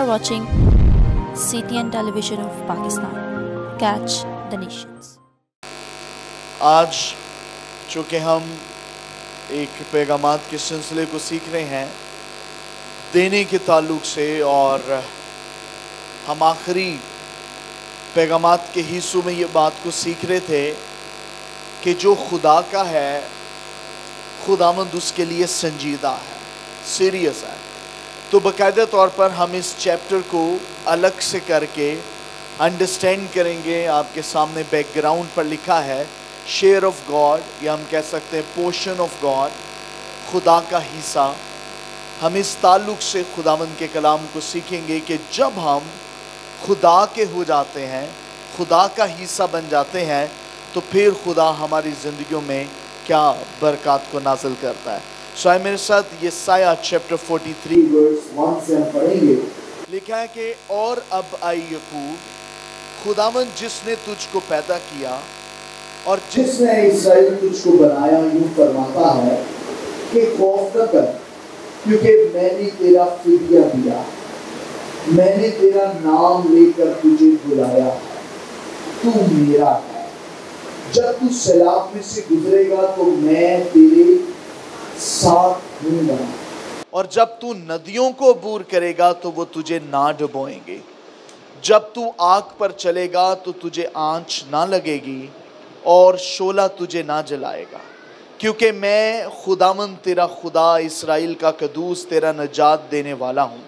are watching CTN Television of Pakistan. Catch the nations. आज चूँकि हम एक पैगामात के सिलसिले को सीख रहे हैं देने के ताल्लुक से, और हम आखिरी पैगामात के हिस्सों में ये बात को सीख रहे थे कि जो खुदा का है खुदावंद उसके लिए संजीदा है, सीरियस है। तो बाकायदा तौर पर हम इस चैप्टर को अलग से करके अंडरस्टैंड करेंगे। आपके सामने बैकग्राउंड पर लिखा है शेयर ऑफ गॉड, या हम कह सकते हैं पोर्शन ऑफ गॉड, खुदा का हिस्सा। हम इस ताल्लुक से खुदावंद के कलाम को सीखेंगे कि जब हम खुदा के हो जाते हैं, खुदा का हिस्सा बन जाते हैं, तो फिर खुदा हमारी ज़िंदगियों में क्या बरकत को नाजिल करता है। सो आए मेरे साथ यशायाह चैप्टर 43 वर्स 1 से हम पढ़ेंगे। लिखा है कि और अब आई यकूब, खुदावंद जिसने तुझको पैदा किया और जिसने इस्राएल तुझको बनाया, यूं फरमाता है कि खौफ न कर, क्योंकि मैंने तेरा फिदिया दिया, मैंने तेरा नाम लेकर तुझे बुलाया, तू मेरा है। जब तू सैलाब में से गुजरेगा तो मैं तेरे साथ हूँगा, और जब तू नदियों को अबूर करेगा तो वो तुझे ना डुबोएंगे। जब तू आग पर चलेगा तो तुझे आंच ना लगेगी और शोला तुझे ना जलाएगा, क्योंकि मैं खुदावंद तेरा खुदा, इस्राएल का कदूस, तेरा नजात देने वाला हूँ।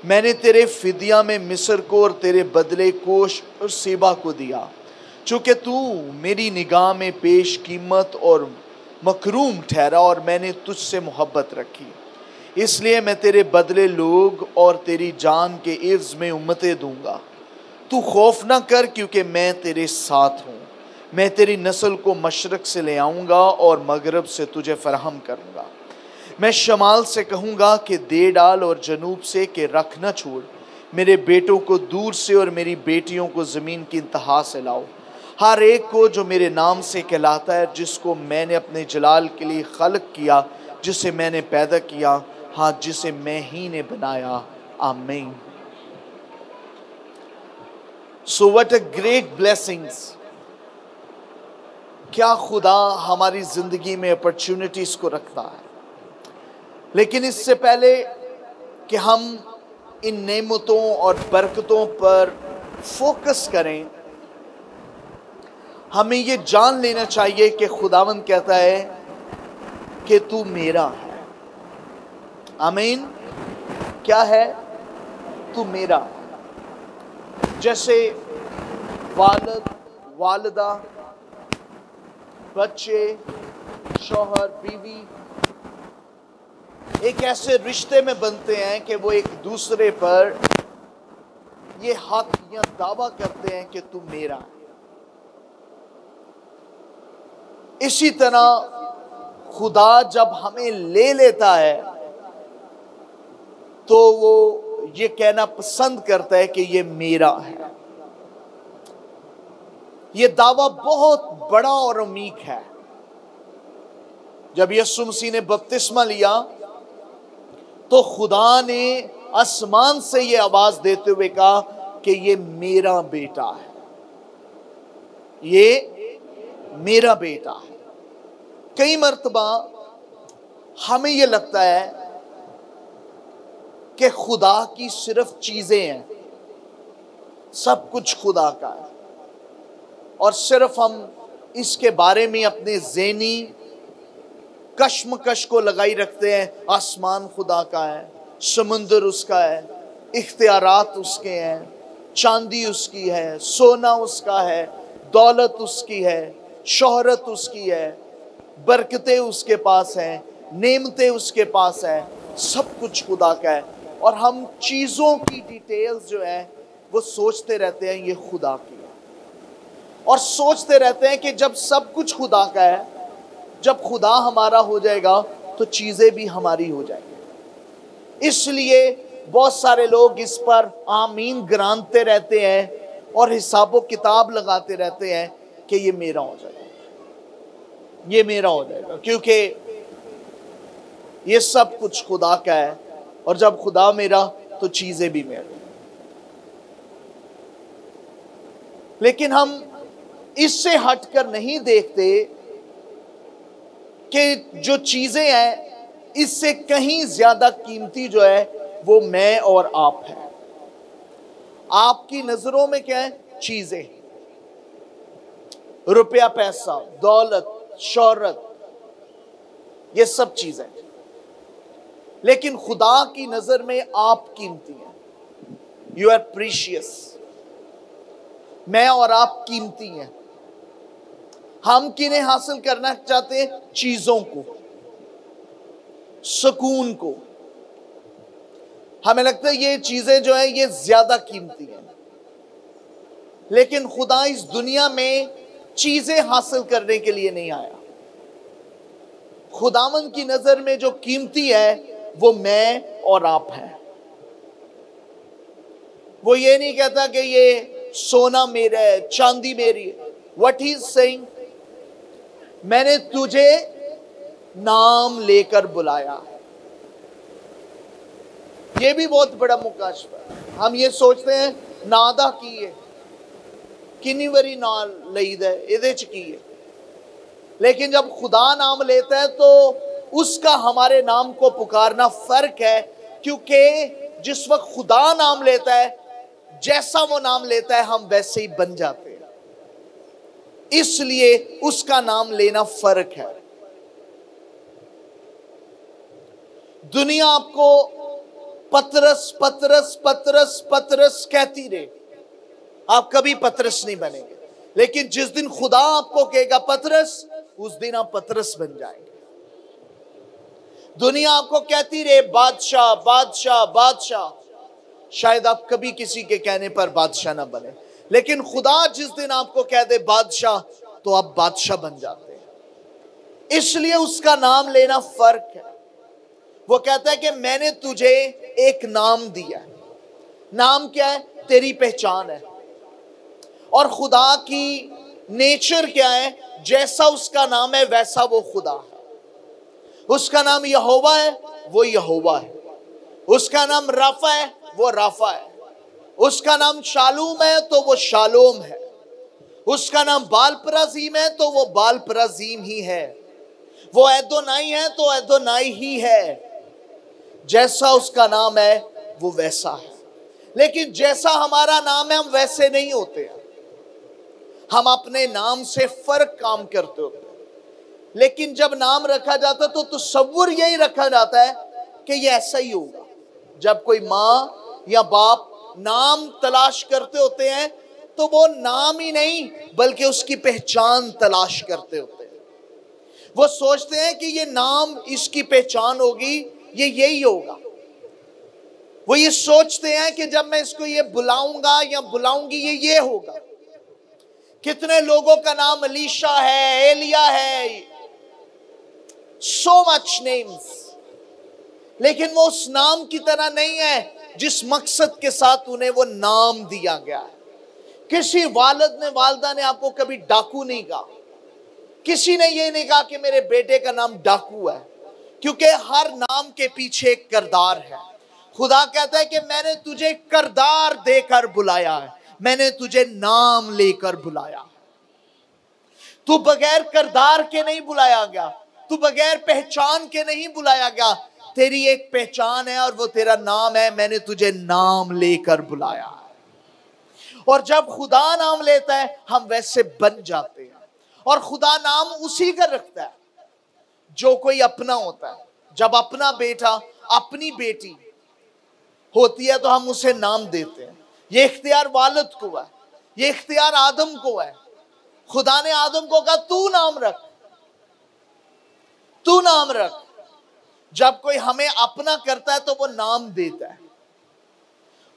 मैंने तेरे फिदिया में मिस्र को और तेरे बदले कोश और सेबा को दिया, चूँकि तू मेरी निगाह में पेश कीमत और मकरूम ठहरा, और मैंने तुझसे मोहब्बत रखी। इसलिए मैं तेरे बदले लोग और तेरी जान के इव्ज़ में उम्मतें दूंगा। तू खौफ ना कर, क्योंकि मैं तेरे साथ हूँ। मैं तेरी नस्ल को मशरक से ले आऊँगा और मगरब से तुझे फराहम करूँगा। मैं शमाल से कहूँगा कि दे डाल, और जनूब से कि रख न छोड़। मेरे बेटों को दूर से और मेरी बेटियों को ज़मीन की इंतहा से लाओ। हर एक को जो मेरे नाम से कहलाता है, जिसको मैंने अपने जलाल के लिए खल्क किया, जिसे मैंने पैदा किया, हाँ, जिसे मैं ही ने बनाया। आमीन। So what a great blessings. क्या खुदा हमारी जिंदगी में अपॉर्चुनिटीज को रखता है। लेकिन इससे पहले कि हम इन नेमतों और बरकतों पर फोकस करें, हमें ये जान लेना चाहिए कि खुदावंद कहता है कि तू मेरा है। आमीन। क्या है? तू मेरा है। जैसे वालिद, वालिदा, बच्चे, शौहर, बीवी एक ऐसे रिश्ते में बनते हैं कि वो एक दूसरे पर ये हक या दावा करते हैं कि तू मेरा है। इसी तरह खुदा जब हमें ले लेता है तो वो ये कहना पसंद करता है कि ये मेरा है। ये दावा बहुत बड़ा और अमीक है। जब यीशु मसीह ने बपतिस्मा लिया तो खुदा ने आसमान से ये आवाज देते हुए कहा कि ये मेरा बेटा है, ये मेरा बेटा है। कई मर्तबा हमें यह लगता है कि खुदा की सिर्फ चीजें हैं, सब कुछ खुदा का है, और सिर्फ हम इसके बारे में अपने ज़हनी कश्मकश को लगाई रखते हैं। आसमान खुदा का है, समुंदर उसका है, इख्तियारात उसके हैं, चांदी उसकी है, सोना उसका है, दौलत उसकी है, शोहरत उसकी है, बरकतें उसके पास हैं, नेमतें उसके पास हैं, सब कुछ खुदा का है। और हम चीज़ों की डिटेल्स जो है वो सोचते रहते हैं ये खुदा की है, और सोचते रहते हैं कि जब सब कुछ खुदा का है, जब खुदा हमारा हो जाएगा तो चीज़ें भी हमारी हो जाएंगी। इसलिए बहुत सारे लोग इस पर आमीन गरानते रहते हैं और हिसाबो किताब लगाते रहते हैं कि ये मेरा हो जाएगा, ये मेरा हो जाएगा, क्योंकि ये सब कुछ खुदा का है, और जब खुदा मेरा तो चीज़ें भी मेरी। लेकिन हम इससे हटकर नहीं देखते कि जो चीजें हैं इससे कहीं ज्यादा कीमती जो है वो मैं और आप है। आपकी नजरों में क्या है? चीजें, रुपया, पैसा, दौलत, शोहरत, ये सब चीजें। लेकिन खुदा की नजर में आप कीमती हैं। You are precious. मैं और आप कीमती हैं। हम किन्हें हासिल करना चाहते हैं? चीजों को, सुकून को। हमें लगता है ये चीजें जो है ये ज्यादा कीमती हैं। लेकिन खुदा इस दुनिया में चीजें हासिल करने के लिए नहीं आया। खुदावन की नजर में जो कीमती है वो मैं और आप हैं। वो ये नहीं कहता कि ये सोना मेरा है, चांदी मेरी है। व्हाट ही इज सेइंग, मैंने तुझे नाम लेकर बुलाया। ये भी बहुत बड़ा मुकाशफा है। हम ये सोचते हैं नादा की है, किन्नी बारी ना लईदा है, इहदे च की है। लेकिन जब खुदा नाम लेता है तो उसका हमारे नाम को पुकारना फर्क है, क्योंकि जिस वक्त खुदा नाम लेता है, जैसा वो नाम लेता है हम वैसे ही बन जाते हैं। इसलिए उसका नाम लेना फर्क है। दुनिया आपको पतरस पतरस पतरस पतरस कहती रहे, आप कभी पतरस नहीं बनेंगे। लेकिन जिस दिन खुदा आपको कहेगा पतरस, उस दिन आप पतरस बन जाएंगे। दुनिया आपको कहती रहे बादशाह बादशाह बादशाह, शायद आप कभी किसी के कहने पर बादशाह ना बने। लेकिन खुदा जिस दिन आपको कह दे बादशाह, तो आप बादशाह बन जाते हैं। इसलिए उसका नाम लेना फर्क है। वो कहता है कि मैंने तुझे एक नाम दिया है। नाम क्या है? तेरी पहचान है। और खुदा की नेचर क्या है? जैसा उसका नाम है वैसा वो खुदा है। उसका नाम यहोवा है, वो यहोवा है। उसका नाम राफा है, वो राफा है। उसका नाम शालूम है, तो वो शालोम है। उसका नाम बाल पराजीम है, तो वो बाल पराजीम ही है। वो एदोनाई है, तो एदोनाई ही है। जैसा उसका नाम है वो वैसा है। लेकिन जैसा हमारा नाम है हम वैसे नहीं होते हैं। हम अपने नाम से फर्क काम करते होते हैं। लेकिन जब नाम रखा जाता तो तसव्वुर यही रखा जाता है कि ये ऐसा ही होगा। जब कोई माँ या बाप नाम तलाश करते होते हैं तो वो नाम ही नहीं बल्कि उसकी पहचान तलाश करते होते हैं। वो सोचते हैं कि ये नाम इसकी पहचान होगी, ये यही होगा। वो ये सोचते हैं कि जब मैं इसको ये बुलाऊंगा या बुलाऊंगी ये होगा। कितने लोगों का नाम अलीशा है, एलिया है, सो मच नेम्स, लेकिन वो उस नाम की तरह नहीं है जिस मकसद के साथ उन्हें वो नाम दिया गया है। किसी वालदा ने आपको कभी डाकू नहीं कहा। किसी ने ये नहीं कहा कि मेरे बेटे का नाम डाकू है, क्योंकि हर नाम के पीछे एक किरदार है। खुदा कहता है कि मैंने तुझे किरदार देकर बुलाया है, मैंने तुझे नाम लेकर बुलाया। तू बगैर किरदार के नहीं बुलाया गया, तू बगैर पहचान के नहीं बुलाया गया। तेरी एक पहचान है और वो तेरा नाम है। मैंने तुझे नाम लेकर बुलाया है। और जब खुदा नाम लेता है हम वैसे बन जाते हैं। और खुदा नाम उसी का रखता है जो कोई अपना होता है। जब अपना बेटा अपनी बेटी होती है तो हम उसे नाम देते हैं। ये इख्तियार वालिद को है, ये इख्तियार आदम को है। खुदा ने आदम को कहा तू नाम रख, तू नाम रख। जब कोई हमें अपना करता है तो वो नाम देता है।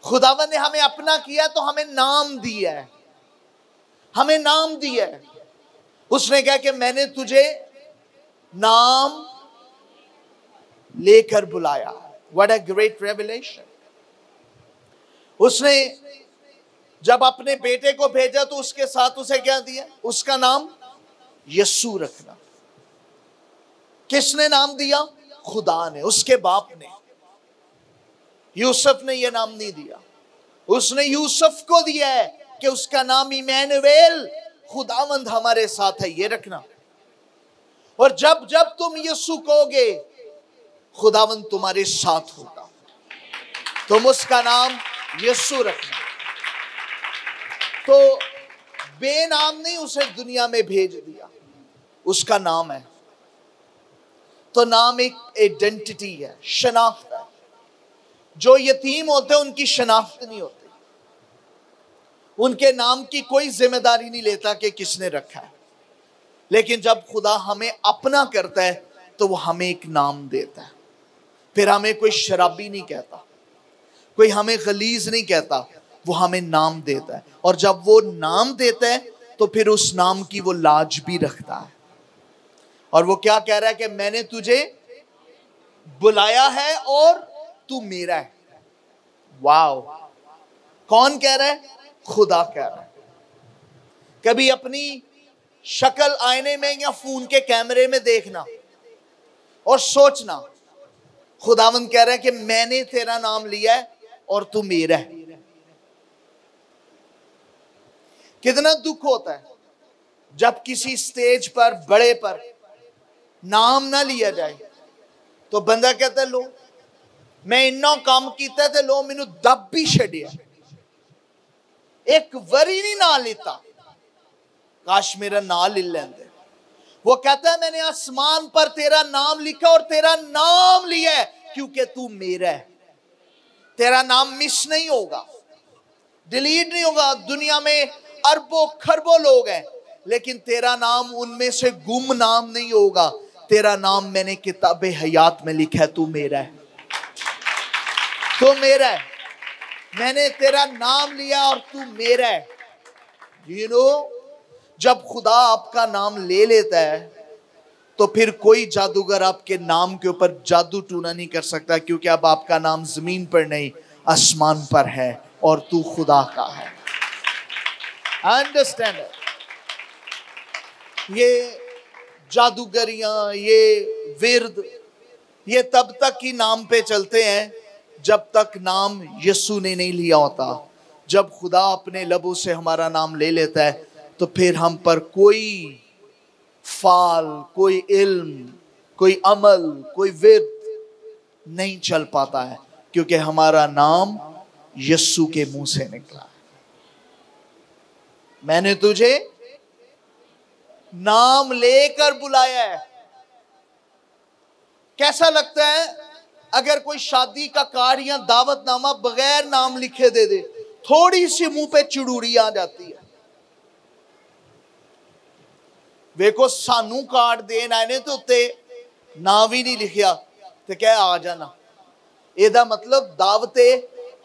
खुदावन ने हमें अपना किया तो हमें नाम दिया है, हमें नाम दिया है। उसने कहा कि मैंने तुझे नाम लेकर बुलाया। What a great revelation. उसने जब अपने बेटे को भेजा तो उसके साथ उसे क्या दिया? उसका नाम यस्सु रखना। किसने नाम दिया? खुदा ने। उसके बाप ने। यूसुफ ने यह नाम नहीं दिया, उसने यूसुफ को दिया है कि उसका नाम इमैनुएल, खुदावंद हमारे साथ है, ये रखना। और जब जब तुम यीशु कहोगे, खुदावंद तुम्हारे साथ होगा। तुम उसका नाम यीशु रखना। तो बेनाम नहीं उसे दुनिया में भेज दिया, उसका नाम है। तो नाम एक आइडेंटिटी है, शनाख्त है। जो यतीम होते हैं उनकी शनाख्त नहीं होती, उनके नाम की कोई जिम्मेदारी नहीं लेता कि किसने रखा है। लेकिन जब खुदा हमें अपना करता है तो वो हमें एक नाम देता है। फिर हमें कोई शराबी नहीं कहता, कोई हमें गलीज नहीं कहता, वो हमें नाम देता है। और जब वो नाम देता है तो फिर उस नाम की वो लाज भी रखता है। और वो क्या कह रहा है कि मैंने तुझे बुलाया है और तू मेरा है। वाओ! कौन कह रहा है? खुदा कह रहा है। कभी अपनी शक्ल आईने में या फोन के कैमरे में देखना और सोचना, खुदावंद कह रहा है कि मैंने तेरा नाम लिया है और तू मेरा है। कितना दुख होता है जब किसी स्टेज पर, बड़े पर नाम ना लिया जाए तो बंदा कहता है, लो मैं इन्ना काम किया ते लो मैनू दब भी छड़िया, एक वरी नहीं ना लेता, काश मेरा नाम ले लेंदे। वो कहता है मैंने आसमान पर तेरा नाम लिखा और तेरा नाम लिया है क्योंकि तू मेरा है। तेरा नाम मिस नहीं होगा, डिलीट नहीं होगा। दुनिया में अरबों खरबों लोग हैं, लेकिन तेरा नाम उनमें से गुम नाम नहीं होगा। तेरा नाम मैंने किताबे हयात में लिखा है, तू मेरा है, तू मेरा है। मैंने तेरा नाम लिया और तू मेरा है। यू नो, जब खुदा आपका नाम ले लेता है तो फिर कोई जादूगर आपके नाम के ऊपर जादू टूना नहीं कर सकता, क्योंकि अब आपका नाम जमीन पर नहीं आसमान पर है और तू खुदा का है। अंडरस्टैंड? ये जादूगरियां, ये विर्द, ये तब तक ही नाम पे चलते हैं जब तक नाम यीशु ने नहीं लिया होता। जब खुदा अपने लबों से हमारा नाम ले लेता है तो फिर हम पर कोई फाल, कोई इल्म, कोई अमल, कोई विर्द नहीं चल पाता है, क्योंकि हमारा नाम यीशु के मुंह से निकला है। मैंने तुझे नाम लेकर बुलाया है। कैसा लगता है अगर कोई शादी का कार्ड या दावतनामा बगैर नाम लिखे दे दे? थोड़ी सी मुंह पे चिड़ूड़ी आ जाती है। वेखो सानू कार्ड देन आए ने तो उत्ते नाम भी नहीं लिखिया ते कह आ जाना। एदा मतलब दावते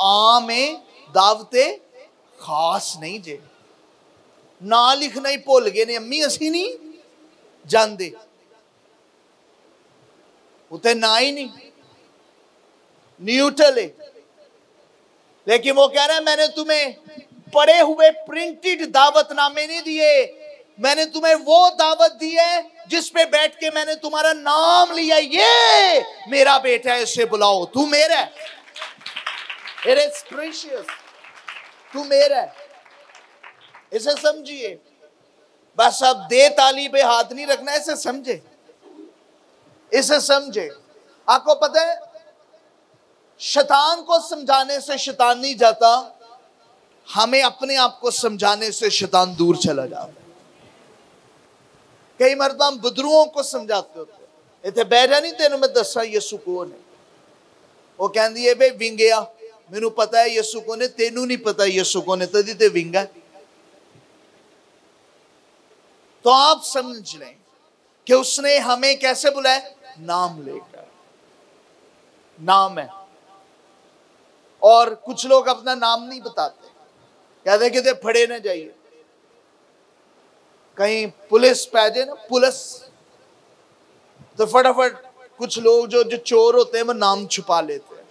आम है, दावते खास नहीं जे। ना लिखना ही भुल गए ने अम्मी, असी नहीं जानते, उते ना ही नहीं, न्यूट्रल है। लेकिन वो कह रहा है मैंने तुम्हें पढ़े हुए प्रिंटेड दावतनामे नहीं दिए, मैंने तुम्हें वो दावत दी है जिस पे बैठ के मैंने तुम्हारा नाम लिया। ये मेरा बेटा है, इसे बुलाओ, तू मेरा है। It is precious, तू मेरा है, इसे समझिए। बस अब दे ताली पे हाथ नहीं रखना, इसे समझे, इसे समझे। आपको पता है शैतान को समझाने से शैतान नहीं जाता, हमें अपने आप को समझाने से शैतान दूर चला जाता है। कई मरतबा हम बुजुर्गों को समझाते होते, इतने बैठा नहीं तेन मैं दसा यीशु कौन है। वो कहती है बे विंगया, मैनू पता है यीशु कौन है, तेनू नहीं पता यीशु कौन है, तदी ते विंगा। तो आप समझ लें कि उसने हमें कैसे बुलाया? नाम लेकर। नाम है। और कुछ लोग अपना नाम नहीं बताते, कहते हैं कि फड़े ना जाइए, कहीं पुलिस पै जाए ना, पुलिस, तो फटाफट कुछ लोग जो चोर होते हैं वो नाम छुपा लेते हैं।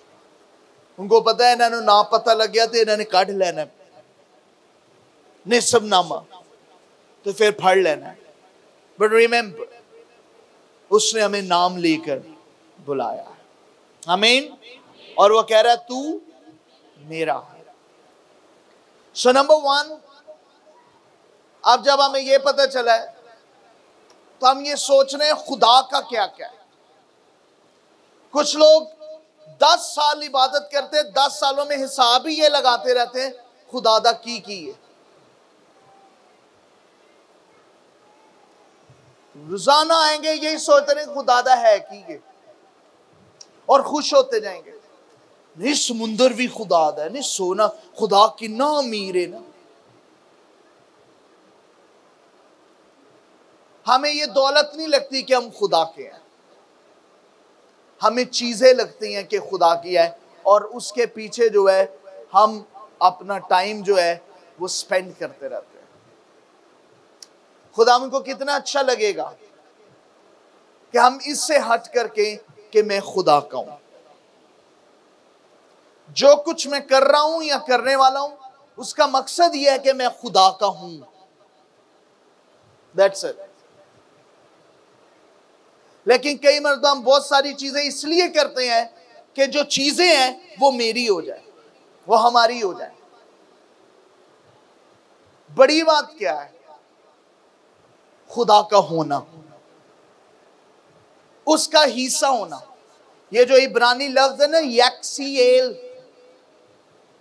उनको पता है इन्होंने नाम पता लग गया तो इन्होंने काट लेना निसबनामा, तो फिर फड़ लेना है। बट रिमेंबर, उसने हमें नाम लेकर बुलाया है। आमीन। और वो कह रहा है तू मेरा है। सो नंबर 1, अब जब हमें ये पता चला है तो हम ये सोच रहे हैं खुदा का क्या क्या है। कुछ लोग 10 साल इबादत करते, 10 सालों में हिसाब ही ये लगाते रहते हैं खुदा दा की है। रोजाना आएंगे यही सोचते रहे खुदा दा है की है और खुश होते जाएंगे। नहीं समुंदर भी खुदा दा है, नहीं सोना खुदा किन्ना अमीर है ना। हमें ये दौलत नहीं लगती कि हम खुदा के हैं, हमें चीजें लगती हैं कि खुदा की है और उसके पीछे जो है हम अपना टाइम जो है वो स्पेंड करते रहते हैं। खुदा को कितना अच्छा लगेगा कि हम इससे हट करके कि मैं खुदा का हूं, जो कुछ मैं कर रहा हूं या करने वाला हूं उसका मकसद यह है कि मैं खुदा का हूं। That's it. लेकिन कई मर्तबा हम बहुत सारी चीजें इसलिए करते हैं कि जो चीजें हैं वो मेरी हो जाए, वो हमारी हो जाए। बड़ी बात क्या है? खुदा का होना, उसका हिस्सा होना। ये जो इब्रानी लफ्ज है ना यक्सीएल,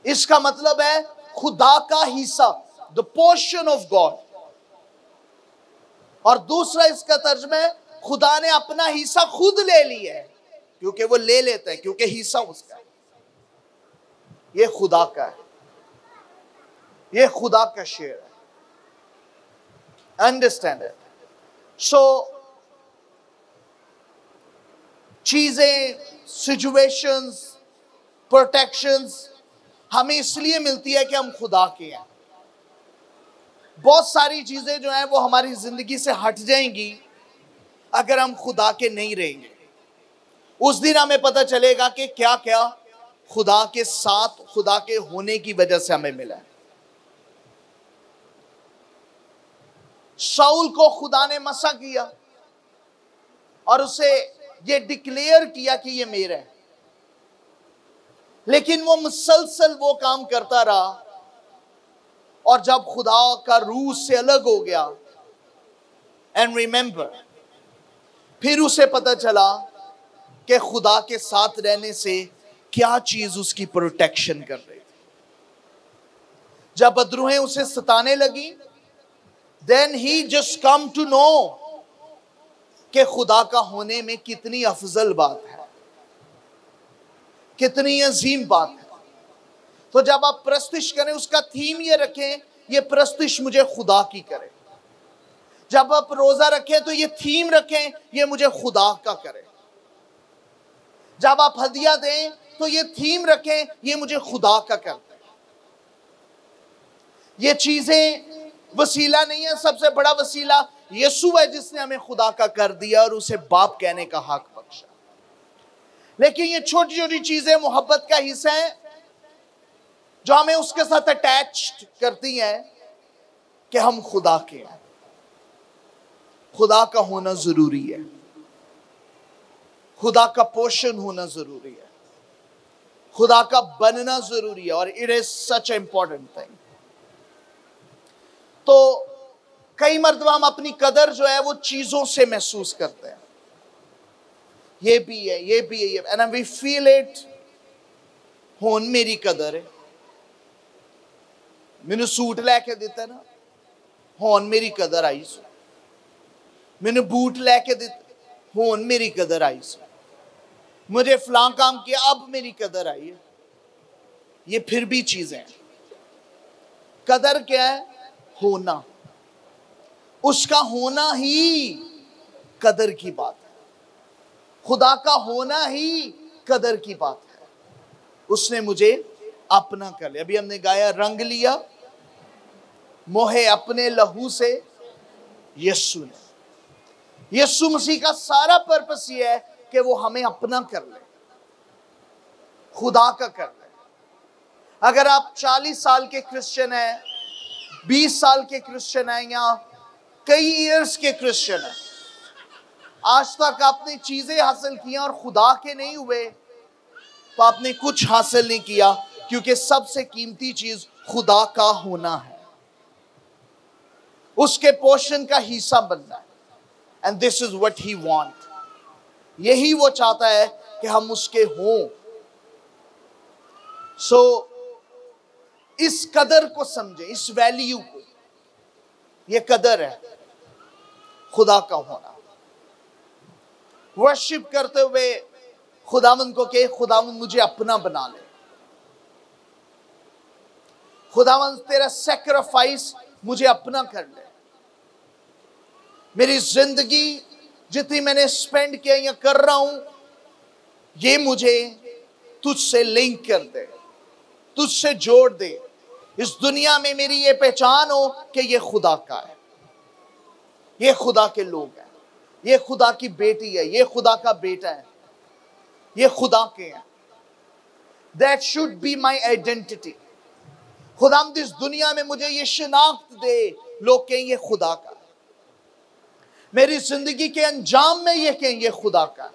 इसका मतलब है खुदा का हिस्सा, द पोर्शन ऑफ गॉड। और दूसरा इसका तर्जुमा है खुदा ने अपना हिस्सा खुद ले लिया है, क्योंकि वो ले लेता है, क्योंकि हिस्सा उसका है। ये खुदा का है, ये खुदा का शेर है। Understand it. सो चीजें, सिचुएशंस, प्रोटेक्शंस हमें इसलिए मिलती है कि हम खुदा के हैं। बहुत सारी चीजें जो हैं वो हमारी जिंदगी से हट जाएंगी अगर हम खुदा के नहीं रहेंगे। उस दिन हमें पता चलेगा कि क्या क्या खुदा के साथ, खुदा के होने की वजह से हमें मिला है। शाऊल को खुदा ने मसा किया और उसे ये डिक्लेयर किया कि ये मेरा है, लेकिन वो मुसलसल वो काम करता रहा और जब खुदा का रूह से अलग हो गया, एंड रिमेंबर, फिर उसे पता चला कि खुदा के साथ रहने से क्या चीज उसकी प्रोटेक्शन कर रही थी। जब बदरूहें उसे सताने लगी, then he just come to know कि खुदा का होने में कितनी अफजल बात है, कितनी अजीम बात है। तो जब आप प्रस्तिश करें, उसका थीम ये रखें, ये प्रस्तिश मुझे खुदा की करे। जब आप रोजा रखें तो ये थीम रखें, ये मुझे खुदा का करे। जब आप हदिया दें तो ये थीम रखें, ये मुझे खुदा का करता है। ये चीजें वसीला नहीं है, सबसे बड़ा वसीला यीशु है जिसने हमें खुदा का कर दिया और उसे बाप कहने का हक बख्शा। लेकिन ये छोटी छोटी चीजें मोहब्बत का हिस्सा है जो हमें उसके साथ अटैच करती हैं कि हम खुदा के हैं। खुदा का होना जरूरी है, खुदा का पोषण होना जरूरी है, खुदा का बनना जरूरी है, और it is such A important thing. तो कई मर्तबा हम अपनी कदर जो है वो चीजों से महसूस करते हैं, ये भी है, ये भी है, ये, एंड वी फील इट। हुन मेरी कदर है, मैनू सूट लैके दिता ना, हुन मेरी कदर आई सो। मैनू बूट लैके दिते, हुन मेरी कदर आई सो। मुझे फलां काम किया, अब मेरी कदर आई है। ये फिर भी चीजें हैं। कदर क्या है? होना। उसका होना ही कदर की बात है, खुदा का होना ही कदर की बात है। उसने मुझे अपना कर लिया। अभी हमने गाया, रंग लिया मोहे अपने लहू से यीशु ने। यीशु मसीह का सारा पर्पस ये है कि वो हमें अपना कर ले, खुदा का कर ले। अगर आप 40 साल के क्रिश्चियन हैं, 20 साल के क्रिश्चियन हैं, या कई ईयर्स के क्रिश्चियन हैं, आज तक आपने चीजें हासिल की और खुदा के नहीं हुए, तो आपने कुछ हासिल नहीं किया, क्योंकि सबसे कीमती चीज खुदा का होना है। उसके पोर्शन का हिस्सा बनना है। And this is what he want, यही वो चाहता है कि हम उसके हों। सो इस कदर को समझे, इस वैल्यू को। ये कदर है खुदा का होना। वर्शिप करते हुए खुदावंद को कहे, खुदावंद मुझे अपना बना ले, खुदावंद तेरा सैक्रिफाइस मुझे अपना कर ले। मेरी जिंदगी जितनी मैंने स्पेंड किया या कर रहा हूं, ये मुझे तुझसे लिंक कर दे, तुझसे जोड़ दे। इस दुनिया में मेरी ये पहचान हो कि ये खुदा का है, ये खुदा के लोग हैं, ये खुदा की बेटी है, ये खुदा का बेटा है, ये खुदा के हैं। That should be my identity। खुदावंद इस दुनिया में मुझे ये शिनाख्त दे, लोग कहें ये खुदा का है। मेरी जिंदगी के अंजाम में ये कहें ये खुदा का है,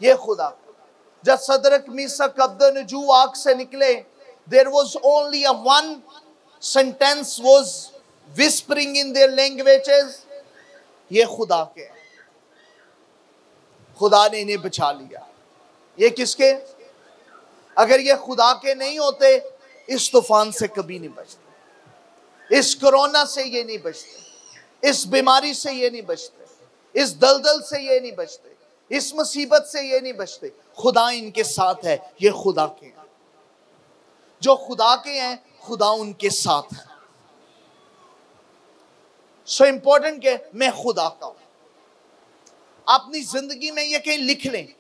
ये खुदा का। जब सदरक मीसक अब्दनजू आग से निकले, there was only a one sentence was whispering in their languages, ये खुदा के हैं। खुदा ने इन्हें बचा लिया। ये किसके? अगर ये खुदा के नहीं होते, इस तूफान से कभी नहीं बचते, इस कोरोना से ये नहीं बचते, इस बीमारी से ये नहीं बचते, इस दलदल से ये नहीं बचते, इस मुसीबत से ये नहीं बचते। खुदा इनके साथ है, ये खुदा के हैं। जो खुदा के हैं, खुदा उनके साथ है। सो इंपॉर्टेंट के मैं खुदा का हूं। अपनी जिंदगी में ये कहीं लिख लें,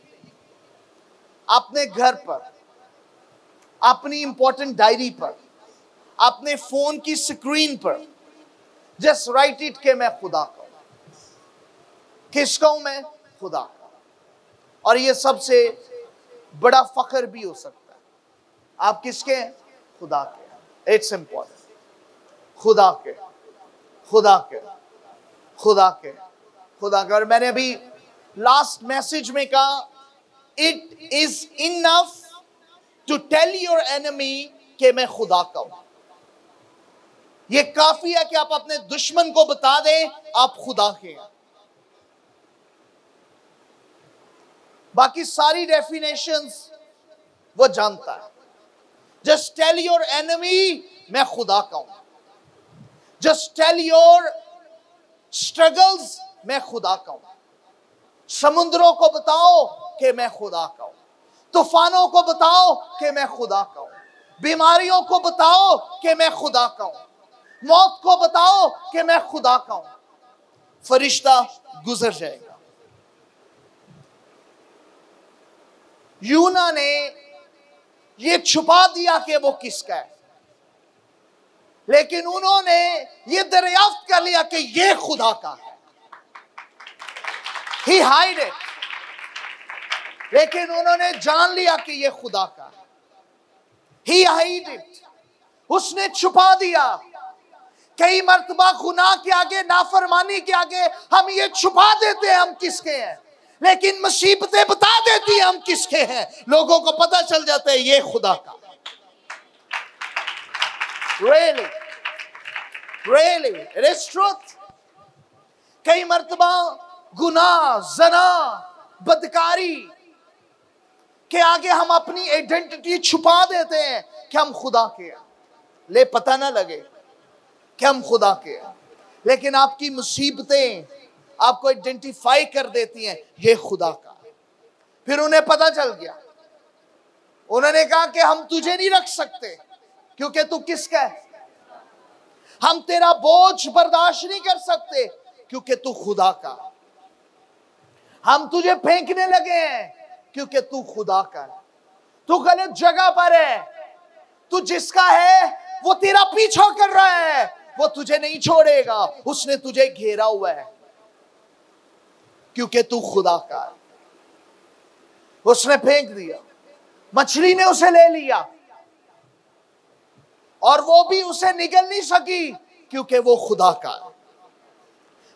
अपने घर पर, अपनी इंपॉर्टेंट डायरी पर, अपने फोन की स्क्रीन पर, जस्ट राइट इट के मैं खुदा का हूं। किसका हूं मैं? खुदा का। और ये सबसे बड़ा फख्र भी हो सकता है। आप किसके हैं? खुदा के। It's important. खुदा के, खुदा के, खुदा के, खुदा के। और मैंने अभी लास्ट मैसेज में कहा, it is enough to tell your enemy कि मैं खुदा का हूं। ये काफी है कि आप अपने दुश्मन को बता दें आप खुदा के हैं। बाकी सारी डेफिनेशंस वो जानता है। जस्ट टेल योर एनिमी मैं खुदा का हूं। जस्ट टेल योर स्ट्रगल्स मैं खुदा का हूं। समुद्रों को बताओ कि मैं खुदा का हूं। तूफानों को बताओ कि मैं खुदा का हूं। बीमारियों को बताओ कि मैं खुदा का हूं। मौत को बताओ कि मैं खुदा का हूं। फरिश्ता गुजर जाएगा। यूना ने ये छुपा दिया कि वो किसका है, लेकिन उन्होंने ये दरियाफ्त कर लिया कि ये खुदा का है। He hid it, लेकिन उन्होंने जान लिया कि ये खुदा का है। He hid it, उसने छुपा दिया। कई मर्तबा गुनाह के आगे, नाफरमानी के आगे हम ये छुपा देते हैं हम किसके हैं, लेकिन मुसीबतें बता देती हैं हम किसके हैं। लोगों को पता चल जाता है ये खुदा का। Really, really, it is truth। कई मर्तबा गुनाह, ज़ना, बदकारी के आगे हम अपनी आइडेंटिटी छुपा देते हैं कि हम खुदा के हैं, ले पता ना लगे कि हम खुदा के हैं। लेकिन आपकी मुसीबतें आपको आइडेंटिफाई कर देती हैं ये खुदा का। फिर उन्हें पता चल गया, उन्होंने कहा कि हम तुझे नहीं रख सकते क्योंकि तू किसका है। हम तेरा बोझ बर्दाश्त नहीं कर सकते क्योंकि तू खुदा का। हम तुझे फेंकने लगे हैं क्योंकि तू खुदा का है। तू गलत जगह पर है। तू जिसका है वो तेरा पीछा कर रहा है, वो तुझे नहीं छोड़ेगा। उसने तुझे घेरा हुआ है क्योंकि तू खुदा का है। उसने फेंक दिया, मछली ने उसे ले लिया और वो भी उसे निगल नहीं सकी क्योंकि वो खुदा का है।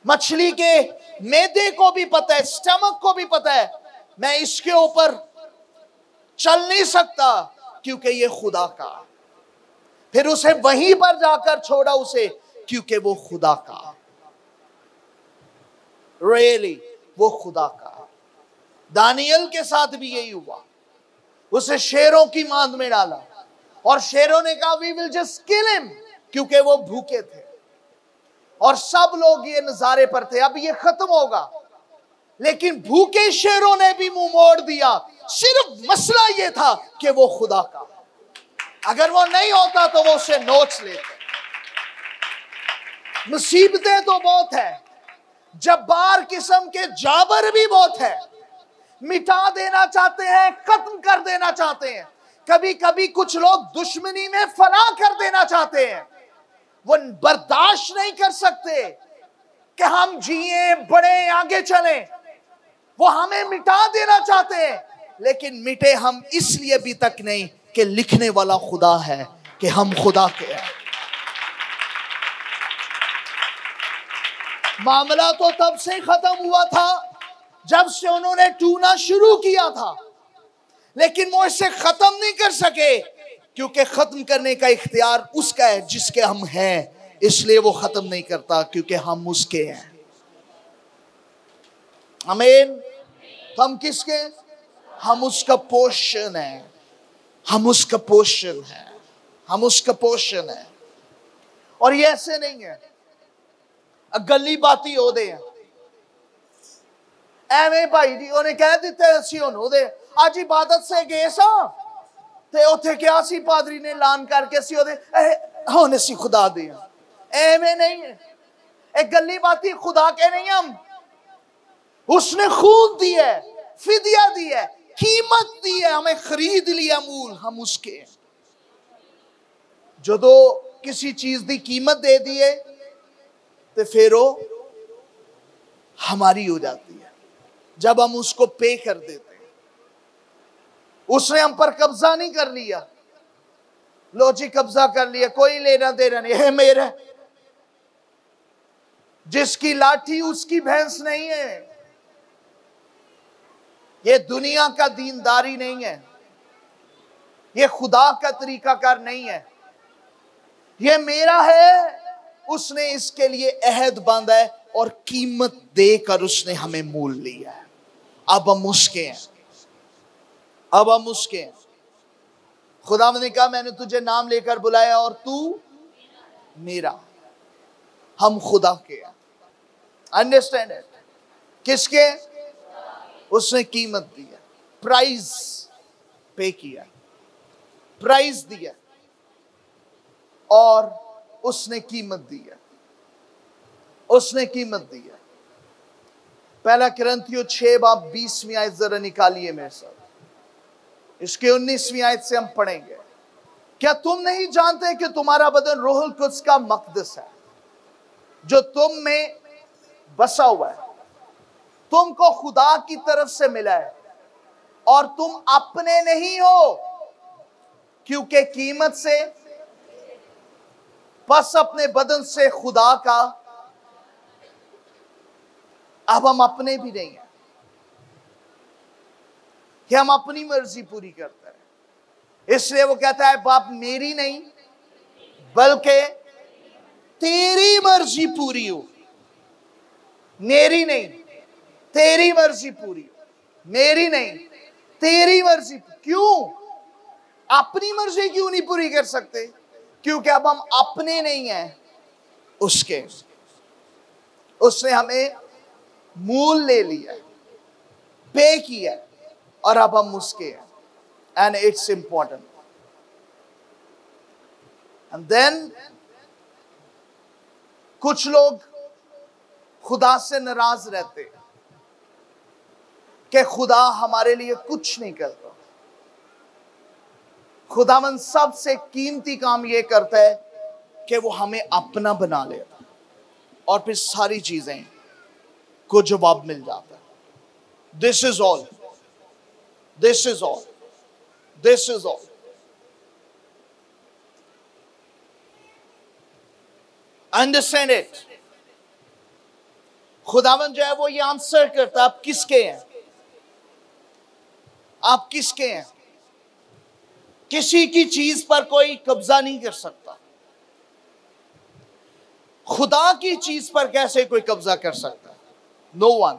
मछली के मैदे को भी पता है, स्टमक को भी पता है, मैं इसके ऊपर चल नहीं सकता क्योंकि ये खुदा का। फिर उसे वहीं पर जाकर छोड़ा उसे क्योंकि वो खुदा का, रियली वो खुदा का। दानियल के साथ भी यही हुआ, उसे शेरों की मांद में डाला और शेरों ने कहा we will just kill him, क्योंकि वो भूखे थे और सब लोग ये नजारे पर थे, अब ये खत्म होगा। लेकिन भूखे शेरों ने भी मुंह मोड़ दिया, सिर्फ मसला ये था कि वो खुदा का, अगर वो नहीं होता तो वो उसे नोच लेते। मुसीबतें तो बहुत है, जब्बार किस्म के जाबर भी बहुत है, मिटा देना चाहते हैं, खत्म कर देना चाहते हैं। कभी कभी कुछ लोग दुश्मनी में फना कर देना चाहते हैं, वो बर्दाश्त नहीं कर सकते कि हम जिए, बढ़े, आगे चलें, वो हमें मिटा देना चाहते हैं। लेकिन मिटे हम इसलिए भी तक नहीं कि लिखने वाला खुदा है, कि हम खुदा के हैं। मामला तो तब से खत्म हुआ था जब से उन्होंने टूना शुरू किया था, लेकिन वो इसे खत्म नहीं कर सके, क्योंकि खत्म करने का इख्तियार उसका है जिसके हम हैं। इसलिए वो खत्म नहीं करता, क्योंकि हम उसके हैं। आमीन। हम किसके? हम उसका पोषण है, हम उसका पोषण है, हम उसका पोषण है। और ये ऐसे नहीं है गली बाती हो दे ਐਵੇਂ ਭਾਈ ਜੀ ਉਹਨੇ ਕਹਿ ਦਿੱਤਾ ਅਸੀਂ ਹੁਣ ਉਹਦੇ ਅੱਜ ਇਬਾਦਤ ਸੇ ਗਏ ਸਾਂ ਤੇ ਉੱਥੇ ਕਿਹਾ ਸੀ ਪਾਦਰੀ ਨੇ ਐਲਾਨ ਕਰਕੇ ਅਸੀਂ ਉਹਦੇ ਹੁਣ ਅਸੀਂ ਖੁਦਾ ਦੇ ਆ। ਐਵੇਂ नहीं है, एक गली बाती खुदा के नहीं हम। उसने खून दिया है, फिदिया दिया है, कीमत दी है, हमें खरीद लिया मूल, हम उसके। जो किसी चीज दी कीमत दे दिए तो फिर वो हमारी हो जाती है जब हम उसको पे कर देते हैं। उसने हम पर कब्जा नहीं कर लिया, लो जी कब्जा कर लिया, कोई लेना देना नहीं है मेरा। जिसकी लाठी उसकी भैंस नहीं है। ये दुनिया का दीनदारी नहीं है, ये खुदा का तरीकाकार नहीं है। ये मेरा है, उसने इसके लिए अहद बांधा है और कीमत देकर उसने हमें मोल लिया है। अब हम उसके हैं, अब हम उसके हैं। खुदा ने कहा मैंने तुझे नाम लेकर बुलाया और तू मेरा। हम खुदा के हैं। Understand it? किसके? उसने कीमत दी है, प्राइस पे किया, प्राइस दिया और उसने कीमत दी है, उसने कीमत दी है। पहला कुरिन्थियों 6:20 आयत जरा निकालिए मेरे साथ। इसके 19वीं आयत से हम पढ़ेंगे। क्या तुम नहीं जानते कि तुम्हारा बदन रूहुल कुद्स का मकदस है जो तुम में बसा हुआ है, तुमको खुदा की तरफ से मिला है और तुम अपने नहीं हो क्योंकि कीमत से। बस अपने बदन से खुदा का। अब हम अपने भी नहीं हैं कि हम अपनी मर्जी पूरी करते हैं। इसलिए वो कहता है बाप मेरी नहीं बल्कि तेरी मर्जी पूरी हो। मेरी नहीं, तेरी मर्जी पूरी हो। मेरी नहीं, तेरी मर्जी। क्यों? अपनी मर्जी क्यों नहीं पूरी कर सकते? क्योंकि अब हम अपने नहीं हैं, उसके। उसने हमें मूल ले लिया, पे किया और अब हम उसके हैं। And it's important. And then कुछ लोग खुदा से नाराज रहते कि खुदा हमारे लिए कुछ नहीं करता। खुदावंद सबसे कीमती काम यह करता है कि वो हमें अपना बना लेता और फिर सारी चीजें को जवाब मिल जाता है। This is all, this is all, this is all. Understand it? खुदावंद जो है वो ये आंसर करता है आप किसके हैं, आप किसके हैं। किसी की चीज पर कोई कब्जा नहीं कर सकता। खुदा की चीज पर कैसे कोई कब्जा कर सकता है? No one.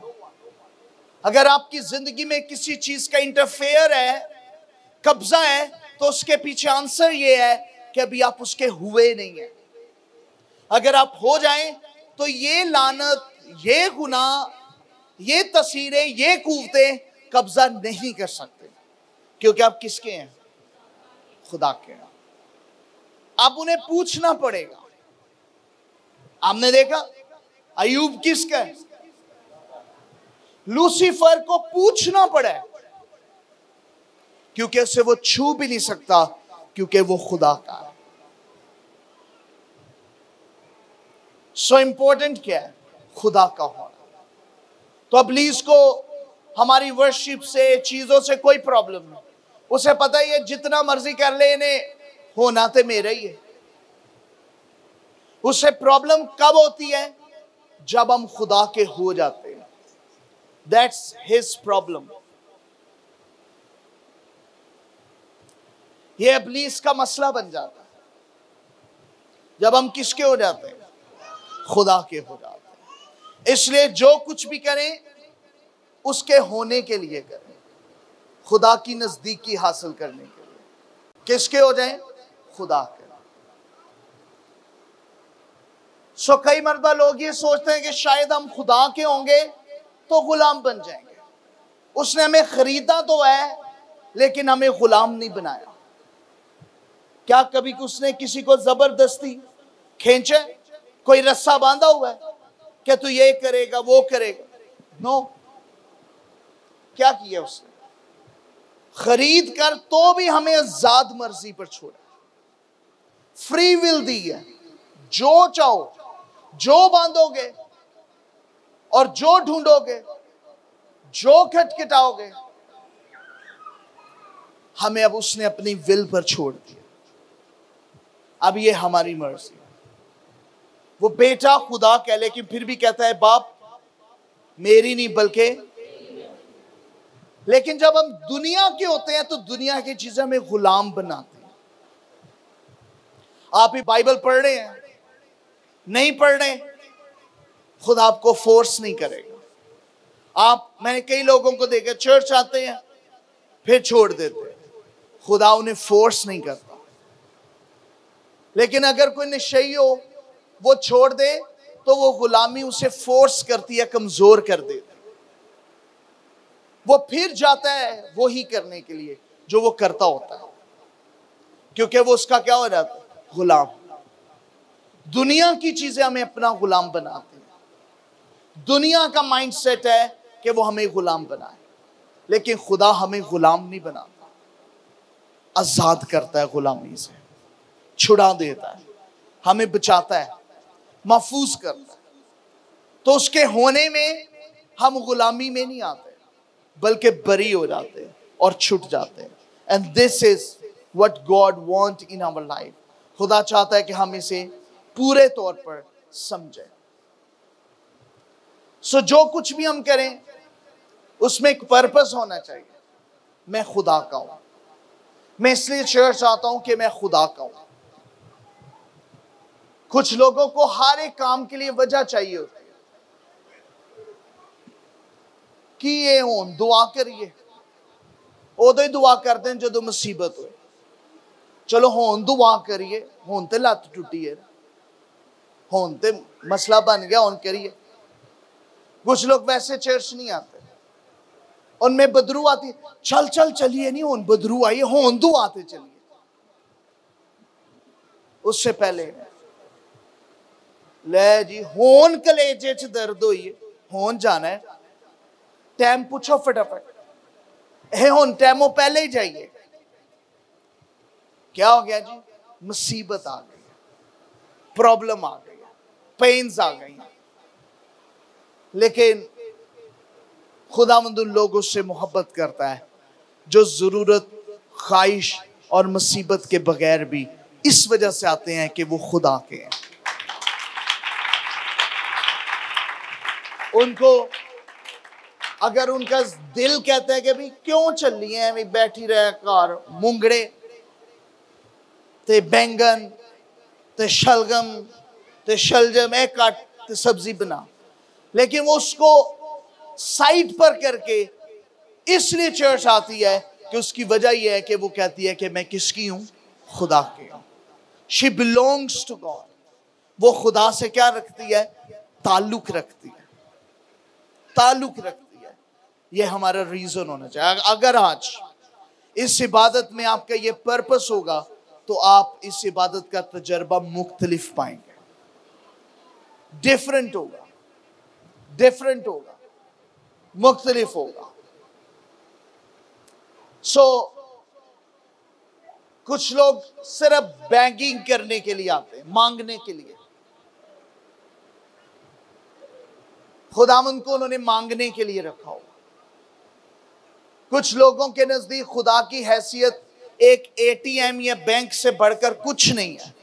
अगर आपकी जिंदगी में किसी चीज का इंटरफेयर है, कब्जा है, तो उसके पीछे आंसर ये है कि अभी आप उसके हुए नहीं है। अगर आप हो जाएं तो ये लानत, ये गुनाह, ये तस्वीरें, ये कुव्वतें कब्जा नहीं कर सकते, क्योंकि आप किसके हैं? खुदा के हैं। आप उन्हें पूछना पड़ेगा। आपने देखा अय्यूब किसका है? लूसीफर को पूछना पड़ा, क्योंकि उसे वो छू भी नहीं सकता, क्योंकि वो खुदा का है। सो इंपॉर्टेंट क्या है? खुदा का होना। तो अबलीस को हमारी वर्शिप से, चीजों से कोई प्रॉब्लम नहीं। उसे पता ही है जितना मर्जी कर ले, इन्हें होना तो मेरा ही है। उससे प्रॉब्लम कब होती है? जब हम खुदा के हो जाते हैं। That's his problem. यह इब्लीस का मसला बन जाता है जब हम किसके हो जाते हैं? खुदा के हो जाते हैं। इसलिए जो कुछ भी करें उसके होने के लिए करें, खुदा की नजदीकी हासिल करने के लिए। किसके हो जाएं? खुदा के। सो कई मर्दा लोग ये सोचते हैं कि शायद हम खुदा के होंगे तो गुलाम बन जाएंगे। उसने हमें खरीदा तो है, लेकिन हमें गुलाम नहीं बनाया। क्या कभी उसने किसी को जबरदस्ती खींचा? कोई रस्सा बांधा हुआ है कि तू ये करेगा, वो करेगा? नो। क्या किया उसने? खरीद कर तो भी हमें आजाद मर्जी पर छोड़ा, फ्री विल दी है। जो चाहो, जो बांधोगे और जो ढूंढोगे, जो खटखटाओगे, हमें अब उसने अपनी विल पर छोड़ दिया। अब ये हमारी मर्जी। वो बेटा खुदा कह, लेकिन फिर भी कहता है बाप मेरी नहीं बल्कि। लेकिन जब हम दुनिया के होते हैं तो दुनिया की चीजें हमें गुलाम बनाती हैं। आप ही बाइबल पढ़ रहे हैं, नहीं पढ़ रहे, खुदा आपको फोर्स नहीं करेगा। मैंने कई लोगों को देखा, चर्च आते हैं फिर छोड़ देते हैं, खुदा उन्हें फोर्स नहीं करता। लेकिन अगर कोई नशई हो, वो छोड़ दे तो वो गुलामी उसे फोर्स करती है, कमजोर कर देती है। वो फिर जाता है वो ही करने के लिए जो वो करता होता है, क्योंकि वो उसका क्या हो जाता है? गुलाम। दुनिया की चीजें हमें अपना गुलाम बनाती हैं। दुनिया का माइंडसेट है कि वो हमें गुलाम बनाए, लेकिन खुदा हमें गुलाम नहीं बनाता, आजाद करता है, गुलामी से छुड़ा देता है, हमें बचाता है, महफूज करता है। तो उसके होने में हम गुलामी में नहीं आते, बल्कि बरी हो जाते हैं और छूट जाते हैं। And this is what God want in our life. खुदा चाहता है कि हम इसे पूरे तौर पर समझें। सो जो कुछ भी हम करें उसमें एक पर्पस होना चाहिए। मैं खुदा का हूं, मैं इसलिए चर्च आता हूं कि मैं खुदा का हूं। कुछ लोगों को हर एक काम के लिए वजह चाहिए होती है कि ये हो, दुआ करिए। उदो ही दुआ करते हैं जो मुसीबत हो। चलो होन दुआ करिए, होन ते लत्त टुटी है, होन ते मसला बन गया, होन करिए। कुछ लोग वैसे चर्च नहीं आते, उनमें बदरू आती, चल चल चलिए, नहीं होन बदरू आई, होन दुआते चलिए। उससे पहले ले जी, होन कलेजे च दर्द हुई है, होन जाना है, टाइम पूछो फटाफट। होन टाइमों पहले ही जाइए। क्या हो गया जी? मुसीबत आ गई, प्रॉब्लम आ गई, पेन्स आ गई। लेकिन खुदावंद उन लोगों से मोहब्बत करता है जो जरूरत, ख्वाहिश और मुसीबत के बगैर भी इस वजह से आते हैं कि वो खुदा के हैं। उनको अगर उनका दिल कहता है कि भाई क्यों चली है, भाई बैठी रहे घर, मूंगड़े ते बैंगन ते शलगम ते शलजम ए काट ते सब्जी बना, लेकिन वो उसको साइड पर करके इसलिए चर्च आती है कि उसकी वजह यह है कि वो कहती है कि मैं किसकी हूं? खुदा की हूं। She belongs to God. वो खुदा से क्या रखती है? ताल्लुक रखती है, ताल्लुक रखती है। ये हमारा रीजन होना चाहिए। अगर आज इस इबादत में आपका ये पर्पस होगा तो आप इस इबादत का तजर्बा मुख्तलिफ पाएंगे, डिफरेंट होगा, डिफरेंट होगा, मुख्तलिफ होगा। कुछ लोग सिर्फ बैंकिंग करने के लिए आते हैं, मांगने के लिए। खुदावंद को उन्होंने मांगने के लिए रखा हुआ। कुछ लोगों के नजदीक खुदा की हैसियत एक एटीएम या बैंक से बढ़कर कुछ नहीं है।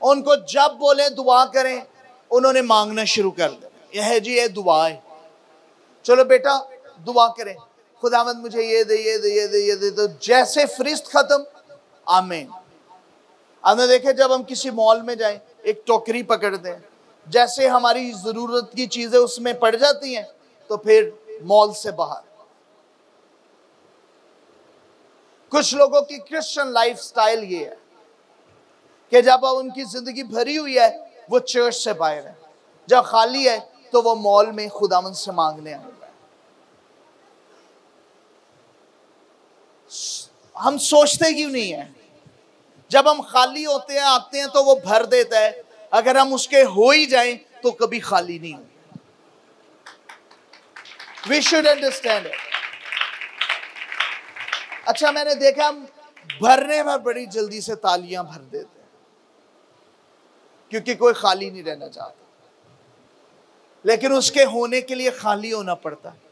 उनको जब बोले दुआ करें, उन्होंने मांगना शुरू कर दिया। यह है जी, ये दुआ है, चलो बेटा दुआ करें, खुदावंद मुझे ये दे, ये दे, ये दे, ये दे। तो जैसे फरिश्त खत्म, आमीन। आपने देखे जब हम किसी मॉल में जाएं, एक टोकरी पकड़ते हैं, जैसे हमारी जरूरत की चीजें उसमें पड़ जाती हैं तो फिर मॉल से बाहर। कुछ लोगों की क्रिश्चियन लाइफस्टाइल ये है कि जब उनकी जिंदगी भरी हुई है वो चर्च से बाहर है, जब खाली है तो वो मॉल में खुदावंद से मांगने आए। हम सोचते क्यों नहीं है? जब हम खाली होते हैं, आते हैं तो वो भर देता है। अगर हम उसके हो ही जाएं तो कभी खाली नहीं होंगे। We should understand it. अच्छा, मैंने देखा हम भरने में बड़ी जल्दी से तालियां भर देते हैं क्योंकि कोई खाली नहीं रहना चाहता, लेकिन उसके होने के लिए खाली होना पड़ता है।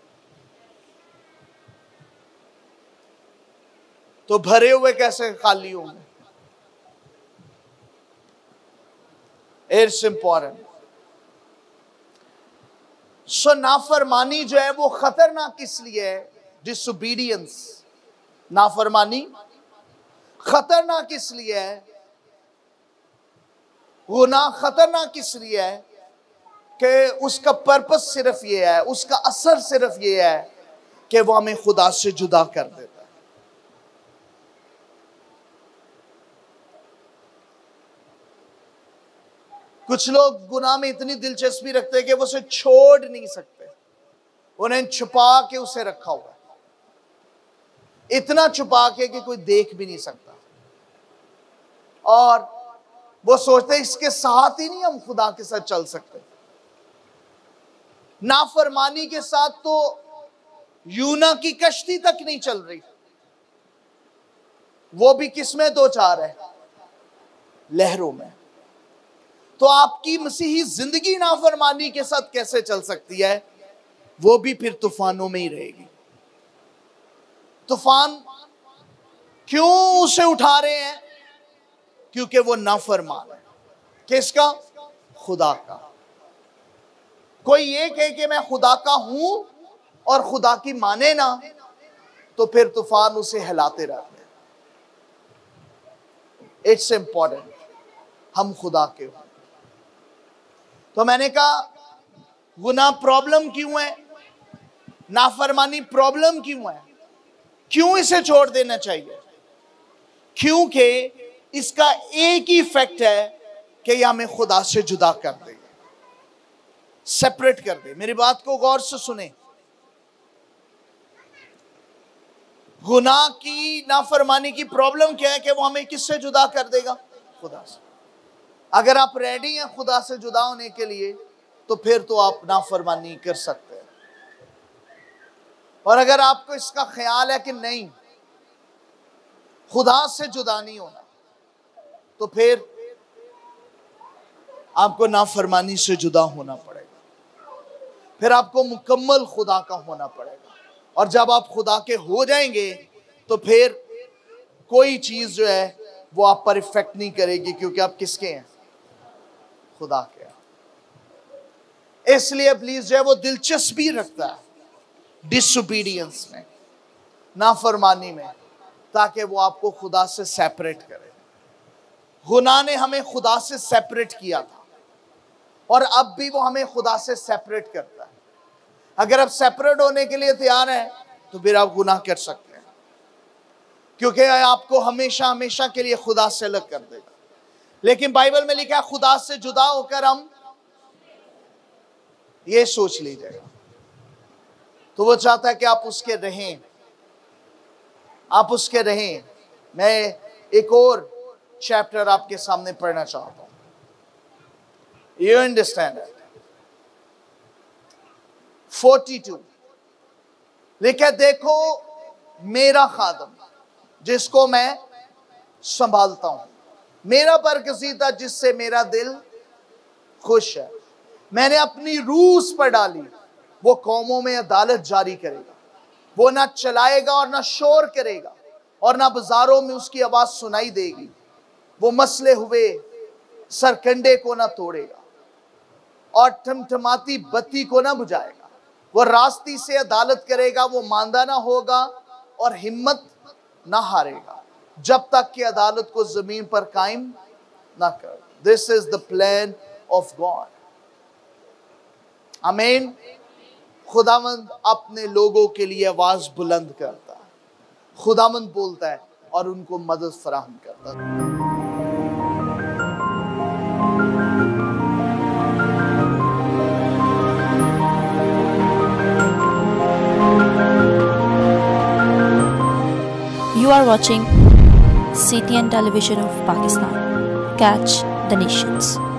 तो भरे हुए कैसे खाली होंगे? It's important. सो नाफरमानी जो है वो खतरनाक इसलिए है, डिसोबीडियंस, नाफरमानी खतरनाक इसलिए है, गुनाह खतरनाक इसलिए है कि उसका पर्पस सिर्फ ये है, उसका असर सिर्फ ये है कि वो हमें खुदा से जुदा कर देता है। कुछ लोग गुनाह में इतनी दिलचस्पी रखते हैं कि वो उसे छोड़ नहीं सकते, उन्हें छुपा के उसे रखा हुआ है, इतना छुपा के कि कोई देख भी नहीं सकता। और वो सोचते हैं इसके साथ ही नहीं हम खुदा के साथ चल सकते। नाफरमानी के साथ तो यूना की कश्ती तक नहीं चल रही, वो भी किसमें दो चार है? लहरों में। तो आपकी मसीही जिंदगी नाफरमानी के साथ कैसे चल सकती है? वो भी फिर तूफानों में ही रहेगी। तूफान क्यों उसे उठा रहे हैं? क्योंकि वो नाफरमान है। किसका? खुदा का। कोई ये कहे कि मैं खुदा का हूं और खुदा की माने ना, तो फिर तूफान उसे हिलाते रहते हैं। इट्स इंपॉर्टेंट हम खुदा के हो। तो मैंने कहा गुनाह प्रॉब्लम क्यों है, नाफरमानी प्रॉब्लम क्यों है, क्यों इसे छोड़ देना चाहिए? क्योंकि इसका एक ही इफेक्ट है कि यह हमें खुदा से जुदा कर दे, सेपरेट कर दे। मेरी बात को गौर से सुने। गुनाह की, नाफरमानी की प्रॉब्लम क्या है कि वो हमें किससे जुदा कर देगा? खुदा से। अगर आप रेडी हैं खुदा से जुदा होने के लिए तो फिर तो आप नाफरमानी कर सकते हैं। और अगर आपको इसका ख्याल है कि नहीं खुदा से जुदा नहीं होना, तो फिर आपको नाफरमानी से जुदा होना पड़ेगा, फिर आपको मुकम्मल खुदा का होना पड़ेगा। और जब आप खुदा के हो जाएंगे तो फिर कोई चीज जो है वो आप पर इफेक्ट नहीं करेगी, क्योंकि आप किसके हैं? खुदा के। इसलिए इब्लीस जो है वो दिलचस्पी रखता है डिसोबीडियंस में, नाफरमानी में, ताकि वो आपको खुदा से सेपरेट करे। गुनाह ने हमें खुदा से सेपरेट किया था और अब भी वो हमें खुदा से सेपरेट करता है। अगर आप सेपरेट होने के लिए तैयार हैं तो फिर आप गुनाह कर सकते हैं, क्योंकि आपको हमेशा हमेशा के लिए खुदा से अलग कर देगा। लेकिन बाइबल में लिखा है खुदा से जुदा होकर हम, ये सोच लीजिएगा। तो वो चाहता है कि आप उसके रहें, आप उसके रहें। मैं एक और चैप्टर आपके सामने पढ़ना चाहता हूं। You understand? 42 लिखा, देखो मेरा खादम जिसको मैं संभालता हूं, मेरा बरगजीदा जिससे मेरा दिल खुश है। मैंने अपनी रूह उस पर डाली, वो कौमों में अदालत जारी करेगा। वो ना चलाएगा और ना शोर करेगा और ना बाजारों में उसकी आवाज सुनाई देगी। वो मसले हुए सरकंडे को ना तोड़ेगा और ठमठमाती बत्ती को ना बुझाएगा। वो रास्ती से अदालत करेगा, वो मांदा ना होगा और हिम्मत ना हारेगा जब तक कि अदालत को जमीन पर कायम ना कर। This is the plan of God. आमीन। खुदावंद अपने लोगों के लिए आवाज बुलंद करता है, खुदावंद बोलता है और उनको मदद फराहम करता है। You are watching CTN Television of Pakistan. Catch the Nations.